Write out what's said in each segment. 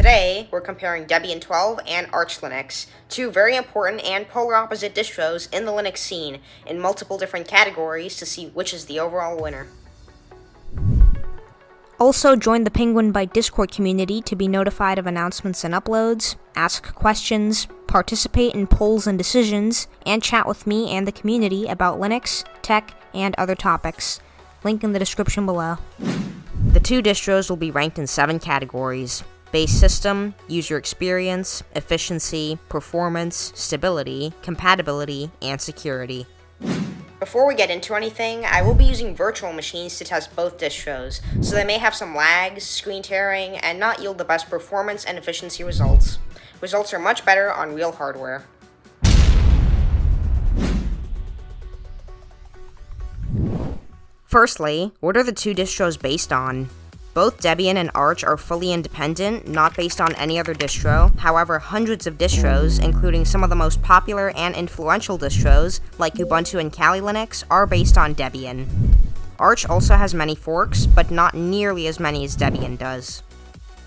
Today, we're comparing Debian 12 and Arch Linux, two very important and polar opposite distros in the Linux scene, in multiple different categories to see which is the overall winner. Also, join the PenguinByte Discord community to be notified of announcements and uploads, ask questions, participate in polls and decisions, and chat with me and the community about Linux, tech, and other topics. Link in the description below. The two distros will be ranked in 7 categories: base system, user experience, efficiency, performance, stability, compatibility, and security. Before we get into anything, I will be using virtual machines to test both distros, so they may have some lags, screen tearing, and not yield the best performance and efficiency results. Results are much better on real hardware. Firstly, what are the two distros based on? Both Debian and Arch are fully independent, not based on any other distro. However, hundreds of distros, including some of the most popular and influential distros, like Ubuntu and Kali Linux, are based on Debian. Arch also has many forks, but not nearly as many as Debian does.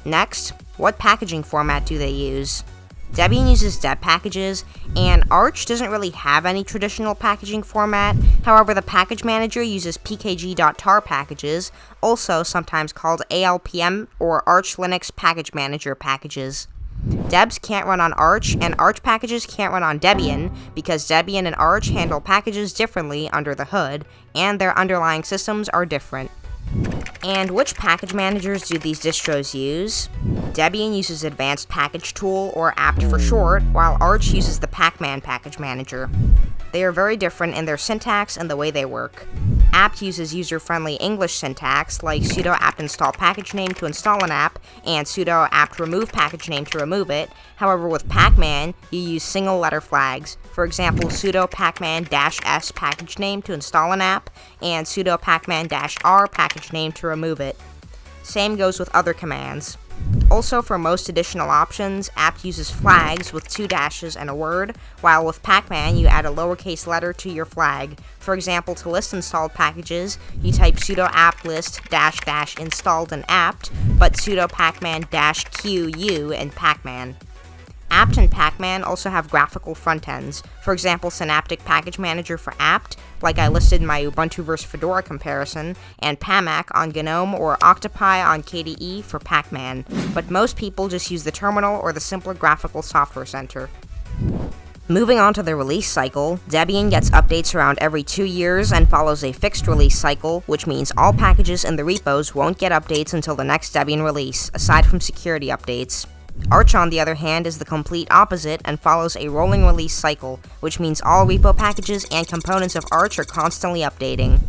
Next, what packaging format do they use? Debian uses deb packages, and Arch doesn't really have any traditional packaging format. However, the package manager uses pkg.tar packages, also sometimes called ALPM or Arch Linux Package Manager packages. Debs can't run on Arch, and Arch packages can't run on Debian, because Debian and Arch handle packages differently under the hood, and their underlying systems are different. And which package managers do these distros use? Debian uses Advanced Package Tool, or apt for short, while Arch uses the pacman package manager. They are very different in their syntax and the way they work. Apt uses user-friendly English syntax, like sudo apt install package name to install an app, and sudo apt remove package name to remove it. However, with pacman, you use single letter flags. For example, sudo pacman-s package name to install an app, and sudo pacman-r package name to remove it. Same goes with other commands. Also, for most additional options, apt uses flags with 2 dashes and a word, while with pacman you add a lowercase letter to your flag. For example, to list installed packages, you type sudo apt list -- installed and apt, but sudo pacman -q in pacman. Apt and pacman also have graphical front ends. For example, Synaptic Package Manager for apt, like I listed in my Ubuntu vs Fedora comparison, and PAMAC on GNOME or Octopi on KDE for pacman, but most people just use the terminal or the simpler graphical software center. Moving on to the release cycle, Debian gets updates around every 2 years and follows a fixed release cycle, which means all packages in the repos won't get updates until the next Debian release, aside from security updates. Arch, on the other hand, is the complete opposite and follows a rolling release cycle, which means all repo packages and components of Arch are constantly updating.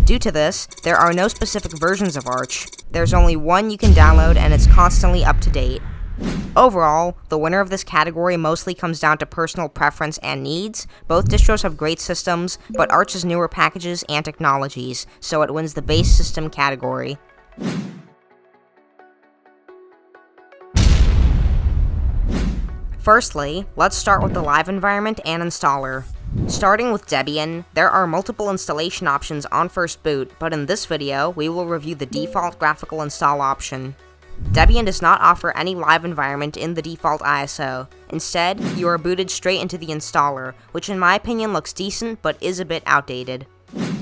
Due to this, there are no specific versions of Arch. There's only one you can download, and it's constantly up to date. Overall, the winner of this category mostly comes down to personal preference and needs. Both distros have great systems, but Arch has newer packages and technologies, so it wins the base system category. Firstly, let's start with the live environment and installer. Starting with Debian, there are multiple installation options on first boot, but in this video, we will review the default graphical install option. Debian does not offer any live environment in the default ISO. Instead, you are booted straight into the installer, which in my opinion looks decent but is a bit outdated.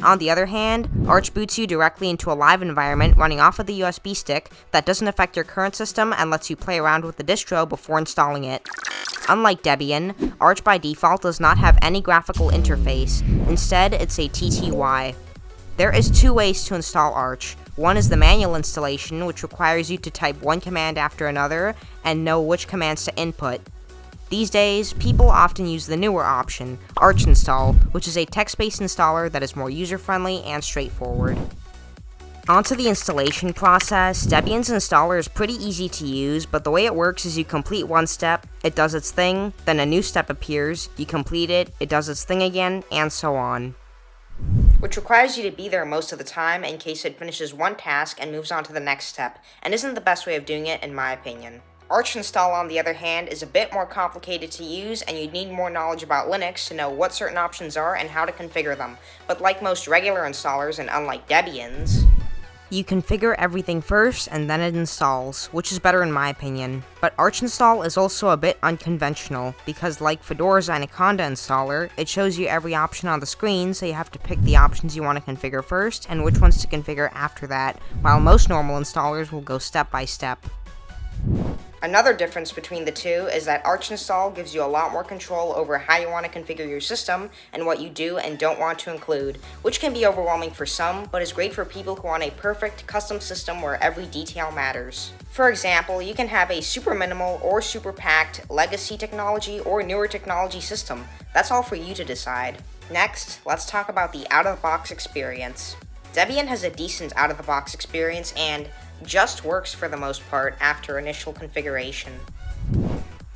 On the other hand, Arch boots you directly into a live environment running off of the USB stick that doesn't affect your current system and lets you play around with the distro before installing it. Unlike Debian, Arch by default does not have any graphical interface. Instead, it's a TTY. There is 2 ways to install Arch. One is the manual installation, which requires you to type one command after another and know which commands to input. These days, people often use the newer option, Arch Install, which is a text-based installer that is more user-friendly and straightforward. Onto the installation process, Debian's installer is pretty easy to use, but the way it works is you complete one step, it does its thing, then a new step appears, you complete it, it does its thing again, and so on. Which requires you to be there most of the time in case it finishes one task and moves on to the next step, and isn't the best way of doing it in my opinion. Arch Install, on the other hand, is a bit more complicated to use, and you'd need more knowledge about Linux to know what certain options are and how to configure them. But like most regular installers, and unlike Debian's, You configure everything first and then it installs, which is better in my opinion. But Arch install is also a bit unconventional, because like Fedora's Anaconda installer, it shows you every option on the screen, so you have to pick the options you want to configure first and which ones to configure after that, while most normal installers will go step by step. Another difference between the two is that Arch install gives you a lot more control over how you want to configure your system and what you do and don't want to include, which can be overwhelming for some, but is great for people who want a perfect custom system where every detail matters. For example, you can have a super minimal or super packed legacy technology or newer technology system. That's all for you to decide. Next, let's talk about the out-of-the-box experience. Debian has a decent out-of-the-box experience and just works for the most part after initial configuration.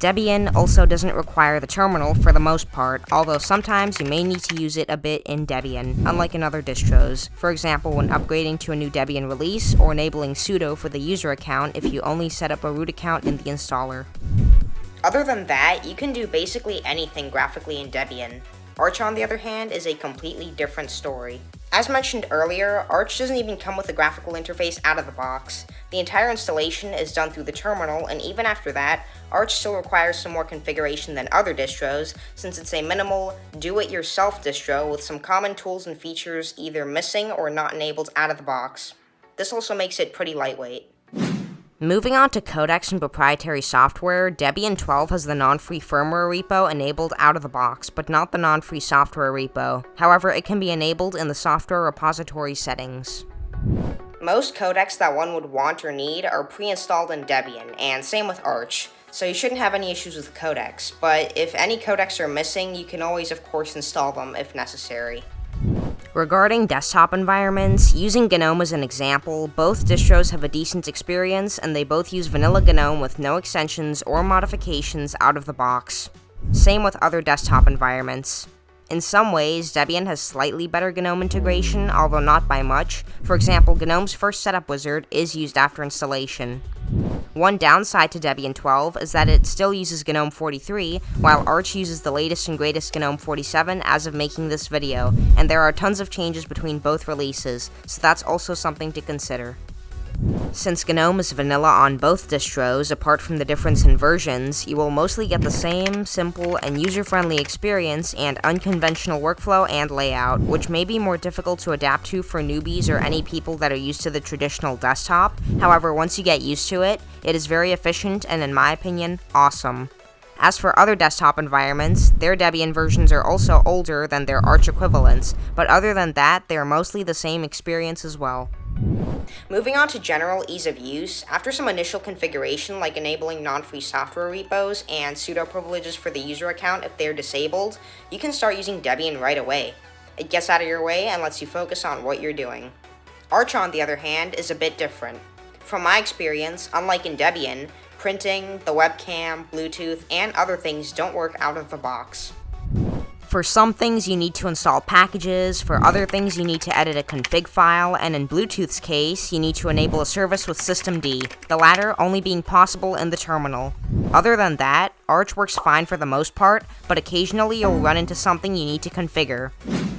Debian also doesn't require the terminal for the most part, although sometimes you may need to use it a bit in Debian, unlike in other distros. For example, when upgrading to a new Debian release, or enabling sudo for the user account if you only set up a root account in the installer. Other than that, you can do basically anything graphically in Debian. Arch, on the other hand, is a completely different story. As mentioned earlier, Arch doesn't even come with a graphical interface out of the box. The entire installation is done through the terminal, and even after that, Arch still requires some more configuration than other distros, since it's a minimal, do-it-yourself distro with some common tools and features either missing or not enabled out of the box. This also makes it pretty lightweight. Moving on to codecs and proprietary software, Debian 12 has the non-free firmware repo enabled out of the box, but not the non-free software repo. However, it can be enabled in the software repository settings. Most codecs that one would want or need are pre-installed in Debian, and same with Arch, so you shouldn't have any issues with codecs, but if any codecs are missing, you can always of course install them if necessary. Regarding desktop environments, using GNOME as an example, both distros have a decent experience and they both use vanilla GNOME with no extensions or modifications out of the box. Same with other desktop environments. In some ways, Debian has slightly better GNOME integration, although not by much. For example, GNOME's first setup wizard is used after installation. One downside to Debian 12 is that it still uses GNOME 43, while Arch uses the latest and greatest GNOME 47 as of making this video, and there are tons of changes between both releases, so that's also something to consider. Since GNOME is vanilla on both distros, apart from the difference in versions, you will mostly get the same simple and user-friendly experience and unconventional workflow and layout, which may be more difficult to adapt to for newbies or any people that are used to the traditional desktop. However, once you get used to it, it is very efficient and, in my opinion, awesome. As for other desktop environments, their Debian versions are also older than their Arch equivalents, but other than that, they are mostly the same experience as well. Moving on to general ease of use, after some initial configuration like enabling non-free software repos and sudo privileges for the user account if they're disabled, you can start using Debian right away. It gets out of your way and lets you focus on what you're doing. Arch, on the other hand, is a bit different. From my experience, unlike in Debian, printing, the webcam, Bluetooth, and other things don't work out of the box. For some things, you need to install packages, for other things, you need to edit a config file, and in Bluetooth's case, you need to enable a service with systemd, the latter only being possible in the terminal. Other than that, Arch works fine for the most part, but occasionally you'll run into something you need to configure.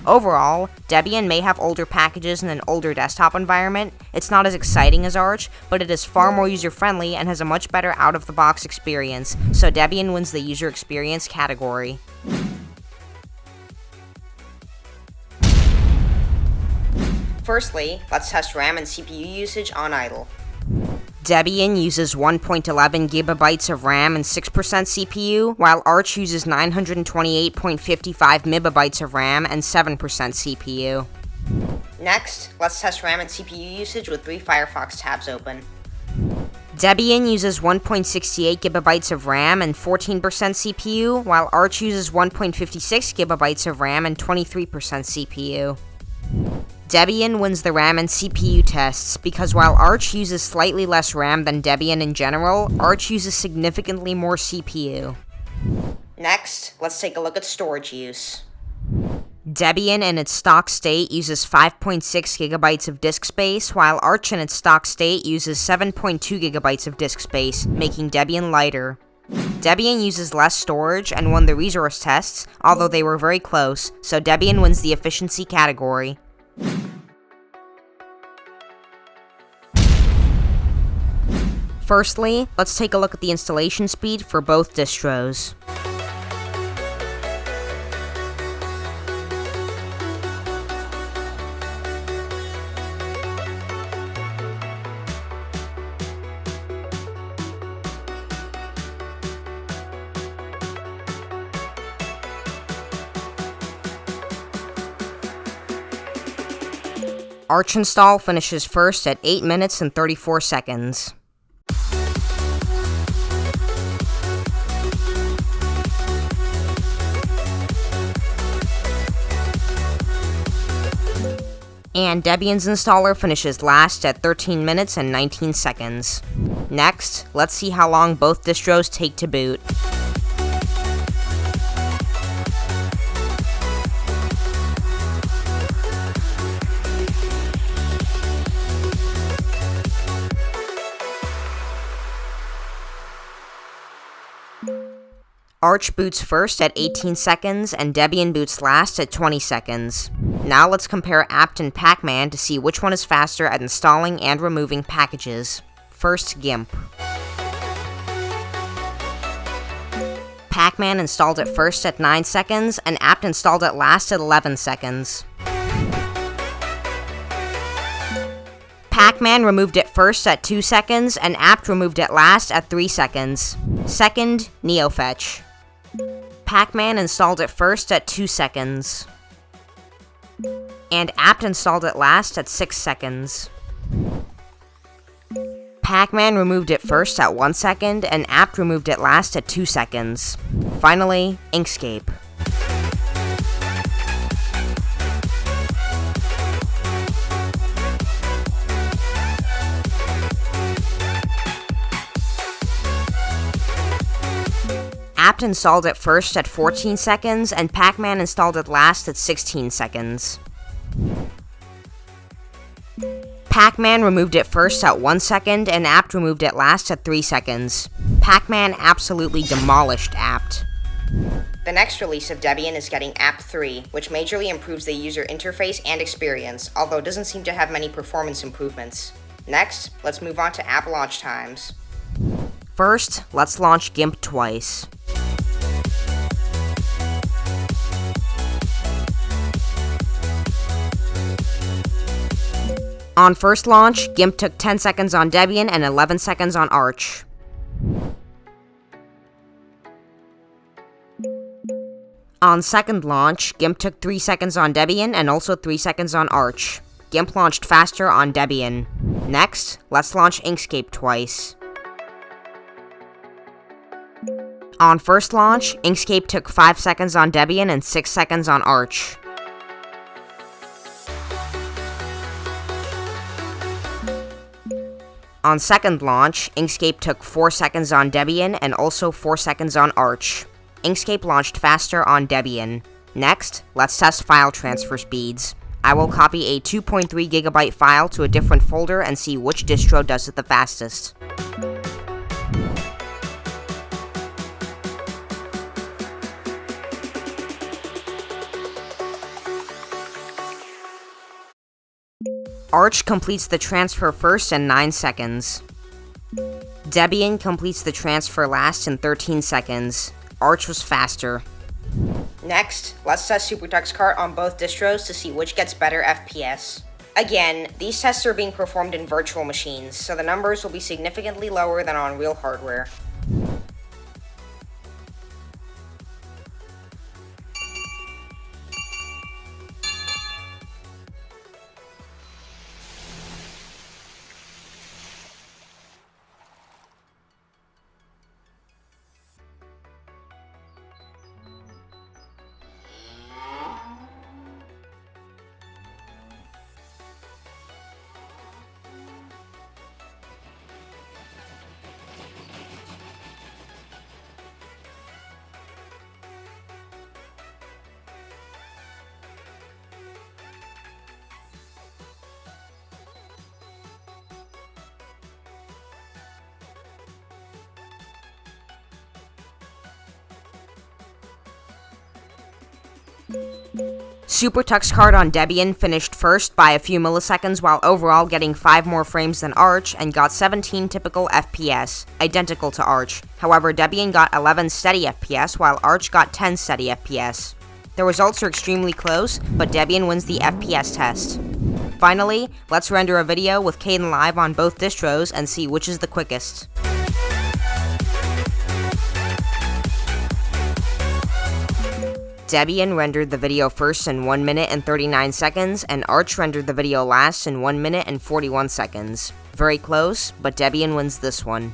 Overall, Debian may have older packages in an older desktop environment. It's not as exciting as Arch, but it is far more user-friendly and has a much better out-of-the-box experience, so Debian wins the user experience category. Firstly, let's test RAM and CPU usage on idle. Debian uses 1.11 gigabytes of RAM and 6% CPU, while Arch uses 928.55 megabytes of RAM and 7% CPU. Next, let's test RAM and CPU usage with 3 Firefox tabs open. Debian uses 1.68 gigabytes of RAM and 14% CPU, while Arch uses 1.56 gigabytes of RAM and 23% CPU. Debian wins the RAM and CPU tests because while Arch uses slightly less RAM than Debian in general, Arch uses significantly more CPU. Next, let's take a look at storage use. Debian in its stock state uses 5.6 gigabytes of disk space, while Arch in its stock state uses 7.2 gigabytes of disk space, making Debian lighter. Debian uses less storage and won the resource tests, although they were very close, so Debian wins the efficiency category. Firstly, let's take a look at the installation speed for both distros. Arch install finishes first at 8 minutes and 34 seconds. And Debian's installer finishes last at 13 minutes and 19 seconds. Next, let's see how long both distros take to boot. Arch boots first at 18 seconds, and Debian boots last at 20 seconds. Now let's compare apt and pacman to see which one is faster at installing and removing packages. First, GIMP. Pacman installed it first at 9 seconds, and apt installed it last at 11 seconds. Pacman removed it first at 2 seconds, and apt removed it last at 3 seconds. Second, neofetch. Pacman installed it first at 2 seconds, and apt installed it last at 6 seconds. Pacman removed it first at 1 second, and apt removed it last at 2 seconds. Finally, Inkscape. Apt installed it first at 14 seconds, and pacman installed it last at 16 seconds. Pacman removed it first at 1 second, and apt removed it last at 3 seconds. Pacman absolutely demolished apt. The next release of Debian is getting apt 3, which majorly improves the user interface and experience, although it doesn't seem to have many performance improvements. Next, let's move on to app launch times. First, let's launch GIMP twice. On first launch, GIMP took 10 seconds on Debian and 11 seconds on Arch. On second launch, GIMP took 3 seconds on Debian and also 3 seconds on Arch. GIMP launched faster on Debian. Next, let's launch Inkscape twice. On first launch, Inkscape took 5 seconds on Debian and 6 seconds on Arch. On second launch, Inkscape took 4 seconds on Debian and also 4 seconds on Arch. Inkscape launched faster on Debian. Next, let's test file transfer speeds. I will copy a 2.3 GB file to a different folder and see which distro does it the fastest. Arch completes the transfer first in 9 seconds. Debian completes the transfer last in 13 seconds. Arch was faster. Next, let's test SuperTuxKart on both distros to see which gets better FPS. Again, these tests are being performed in virtual machines, so the numbers will be significantly lower than on real hardware. SuperTuxCard on Debian finished first by a few milliseconds while overall getting 5 more frames than Arch and got 17 typical FPS, identical to Arch. However, Debian got 11 steady FPS while Arch got 10 steady FPS. The results are extremely close, but Debian wins the FPS test. Finally, let's render a video with Kdenlive on both distros and see which is the quickest. Debian rendered the video first in 1 minute and 39 seconds, and Arch rendered the video last in 1 minute and 41 seconds. Very close, but Debian wins this one.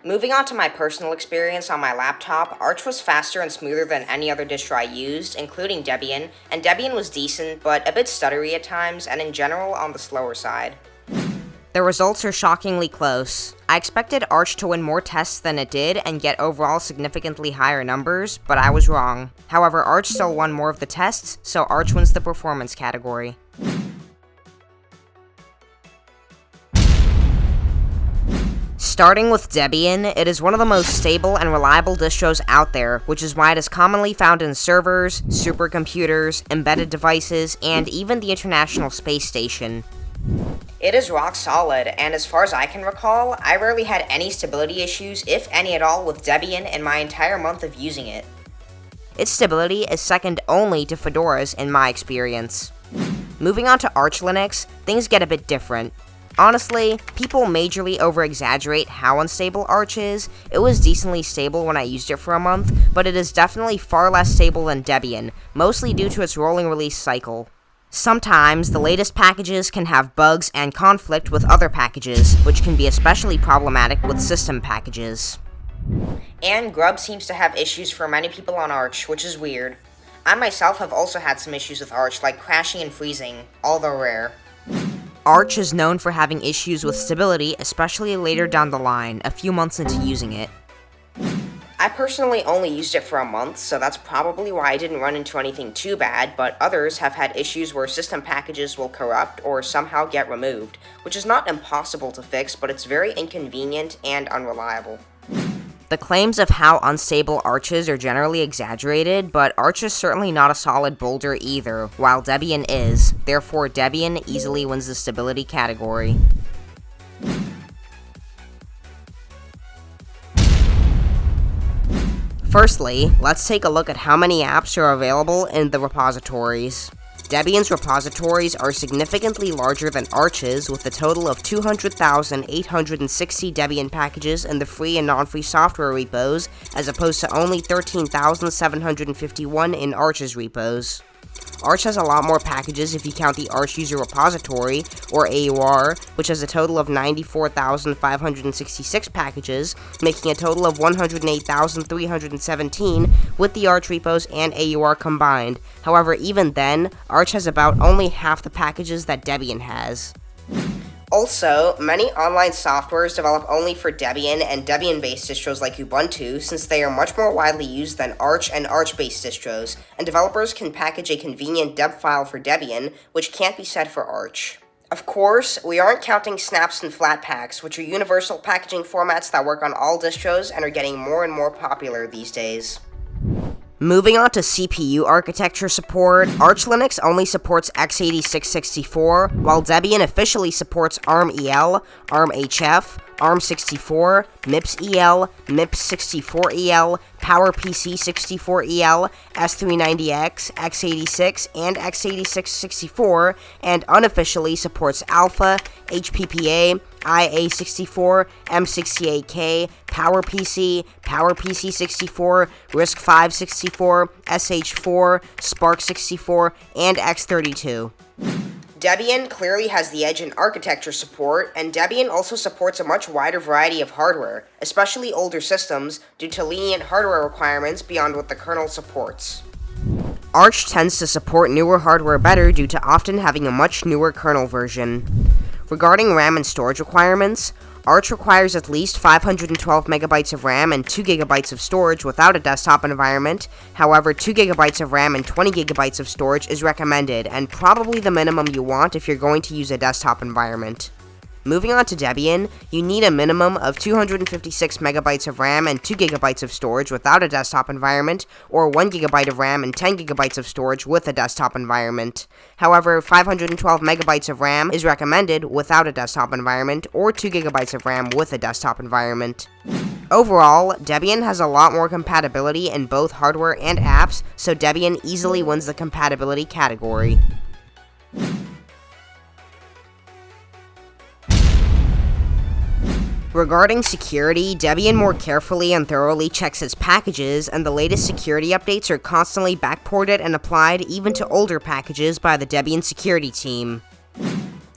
Moving on to my personal experience on my laptop, Arch was faster and smoother than any other distro I used, including Debian, and Debian was decent, but a bit stuttery at times, and in general on the slower side. The results are shockingly close. I expected Arch to win more tests than it did and get overall significantly higher numbers, but I was wrong. However, Arch still won more of the tests, so Arch wins the performance category. Starting with Debian, it is one of the most stable and reliable distros out there, which is why it is commonly found in servers, supercomputers, embedded devices, and even the International Space Station. It is rock solid, and as far as I can recall, I rarely had any stability issues, if any at all, with Debian in my entire month of using it. Its stability is second only to Fedora's in my experience. Moving on to Arch Linux, things get a bit different. Honestly, people majorly over-exaggerate how unstable Arch is. It was decently stable when I used it for a month, but it is definitely far less stable than Debian, mostly due to its rolling release cycle. Sometimes, the latest packages can have bugs and conflict with other packages, which can be especially problematic with system packages. And Grub seems to have issues for many people on Arch, which is weird. I myself have also had some issues with Arch, like crashing and freezing, although rare. Arch is known for having issues with stability, especially later down the line, a few months into using it. I personally only used it for a month, so that's probably why I didn't run into anything too bad, but others have had issues where system packages will corrupt or somehow get removed, which is not impossible to fix, but it's very inconvenient and unreliable. The claims of how unstable Arch is are generally exaggerated, but Arch is certainly not a solid boulder either, while Debian is. Therefore, Debian easily wins the stability category. Firstly, let's take a look at how many apps are available in the repositories. Debian's repositories are significantly larger than Arch's, with a total of 200,860 Debian packages in the free and non-free software repos, as opposed to only 13,751 in Arch's repos. Arch has a lot more packages if you count the Arch User Repository, or AUR, which has a total of 94,566 packages, making a total of 108,317 with the Arch repos and AUR combined. However, even then, Arch has about only half the packages that Debian has. Also, many online softwares develop only for Debian and Debian-based distros like Ubuntu, since they are much more widely used than Arch and Arch-based distros, and developers can package a convenient deb file for Debian, which can't be said for Arch. Of course, we aren't counting snaps and flatpaks, which are universal packaging formats that work on all distros and are getting more and more popular these days. Moving on to CPU architecture support, Arch Linux only supports x86-64, while Debian officially supports ARM-EL, ARM-HF, ARM64, MIPS-EL, MIPS64EL, PowerPC64EL, S390X, x86, and x86-64, and unofficially supports Alpha, HPPA, IA64, M68K, PowerPC, PowerPC64, RISC-V 64, SH4, SPARC 64, and X32. Debian clearly has the edge in architecture support, and Debian also supports a much wider variety of hardware, especially older systems, due to lenient hardware requirements beyond what the kernel supports. Arch tends to support newer hardware better due to often having a much newer kernel version. Regarding RAM and storage requirements, Arch requires at least 512 megabytes of RAM and 2 gigabytes of storage without a desktop environment. However, 2 gigabytes of RAM and 20 gigabytes of storage is recommended, and probably the minimum you want if you're going to use a desktop environment. Moving on to Debian, you need a minimum of 256 megabytes of RAM and 2 gigabytes of storage without a desktop environment, or 1 gigabyte of RAM and 10 gigabytes of storage with a desktop environment. However, 512 megabytes of RAM is recommended without a desktop environment, or 2 gigabytes of RAM with a desktop environment. Overall, Debian has a lot more compatibility in both hardware and apps, so Debian easily wins the compatibility category. Regarding security, Debian more carefully and thoroughly checks its packages, and the latest security updates are constantly backported and applied even to older packages by the Debian security team.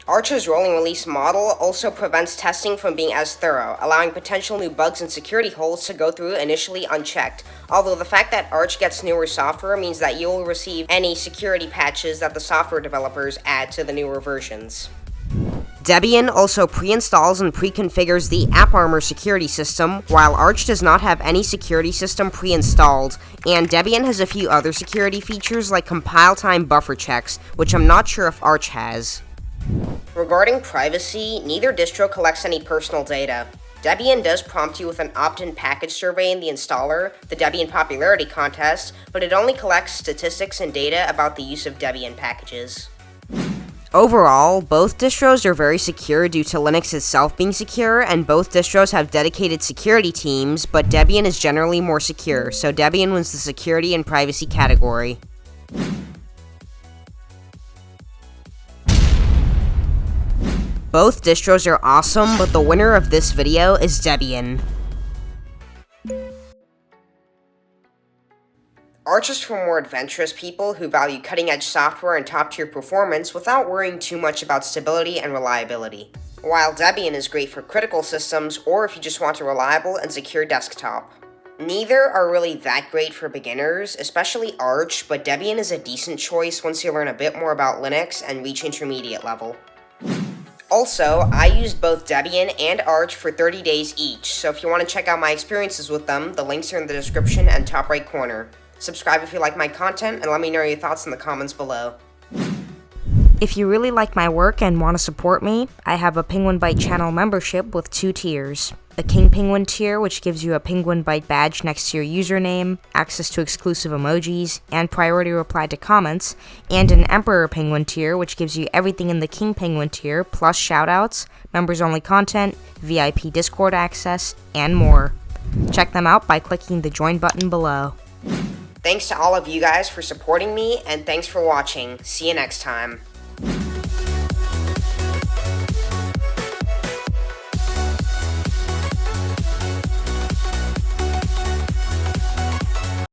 Arch's rolling release model also prevents testing from being as thorough, allowing potential new bugs and security holes to go through initially unchecked, although the fact that Arch gets newer software means that you'll receive any security patches that the software developers add to the newer versions. Debian also pre-installs and pre-configures the AppArmor security system, while Arch does not have any security system pre-installed, and Debian has a few other security features like compile time buffer checks, which I'm not sure if Arch has. Regarding privacy, neither distro collects any personal data. Debian does prompt you with an opt-in package survey in the installer, the Debian Popularity Contest, but it only collects statistics and data about the use of Debian packages. Overall, both distros are very secure due to Linux itself being secure, and both distros have dedicated security teams, but Debian is generally more secure, so Debian wins the security and privacy category. Both distros are awesome, but the winner of this video is Debian. Arch is for more adventurous people who value cutting-edge software and top-tier performance without worrying too much about stability and reliability. While Debian is great for critical systems or if you just want a reliable and secure desktop. Neither are really that great for beginners, especially Arch, but Debian is a decent choice once you learn a bit more about Linux and reach intermediate level. Also, I used both Debian and Arch for 30 days each, so if you want to check out my experiences with them, the links are in the description and top right corner. Subscribe if you like my content, and let me know your thoughts in the comments below. If you really like my work and want to support me, I have a PenguinByte channel membership with 2 tiers. The King Penguin tier, which gives you a PenguinByte badge next to your username, access to exclusive emojis, and priority reply to comments, and an Emperor Penguin tier, which gives you everything in the King Penguin tier, plus shoutouts, members-only content, VIP Discord access, and more. Check them out by clicking the join button below. Thanks to all of you guys for supporting me, and thanks for watching. See you next time.